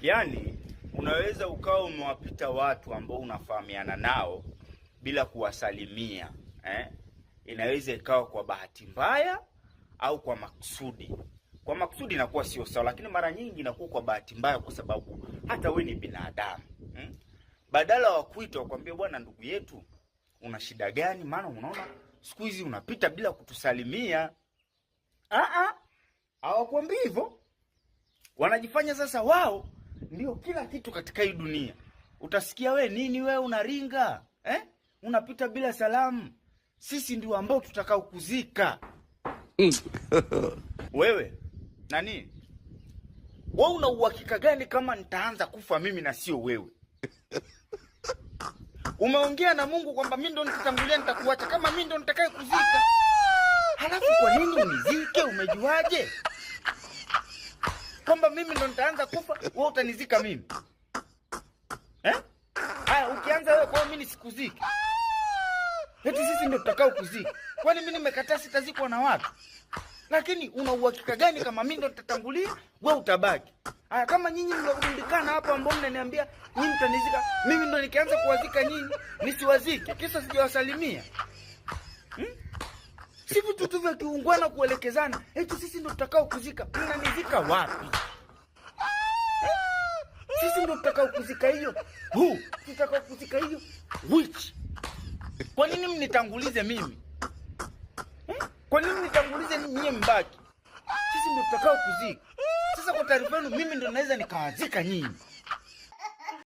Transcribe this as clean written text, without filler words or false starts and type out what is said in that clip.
Yaani unaweza ukawa umewapita watu ambao unafahamiana nao bila kuwasalimia Inaweza ikawa kwa bahati mbaya au kwa makusudi. Kwa makusudi inakuwa sio sawa, lakini mara nyingi inakuwa kwa bahati mbaya, kwa sababu hata we ni binadamu. Badala wa kuita wakwambia, bwana ndugu yetu, una shida gani? Maana unaona siku hizi unapita bila kutusalimia. Hawakwambii hivyo. Wanajifanya sasa wao ndio kila kitu katika hii dunia. Utasikia we nini, we unaringa unapita bila salamu. Sisi ndio ambao tutakao kuzika. Wewe nani? Wewe una uhakika gani kama nitaanza kufa mimi na sio wewe? Umeongea na Mungu kwamba mimi ndo nitatangulia, nitakuacha kama mimi ndo nitakaye kuzika. Halafu kwa nini unizike? Umejuaje kwamba mimi ndo nitaanza kufa, wewe utanizika mimi? Haya, ukianza wewe kwa mimi nisikuzike. Eti sisi ndio tutakao kuzika. Kwani mimi nimekataa sitazikwa na watu? Lakini una uhakika gani kama mimi ndo nitatangulia, wewe utabaki? Haya, kama nyinyi mnakurundikana hapo ambao mnaniambia nyinyi mtanizika, mimi ndo nikianza kuwazika nyinyi nisiwazike kisa sijawasalimia. Si vitu tu vya kiungwana kuelekezana. Eti sisi ndo tutakao kuzika. Mnanizika wapi? Sisi ndo tutakao kuzika hiyo. Tutakao kuzika hiyo which? Kwa nini mnitangulize mimi? Kwa nini mnitangulize nyinyi mbaki? Sisi ndo tutakao kuzika. Sasa kwa taarifa yenu, mimi ndo naweza nikawazika nyinyi.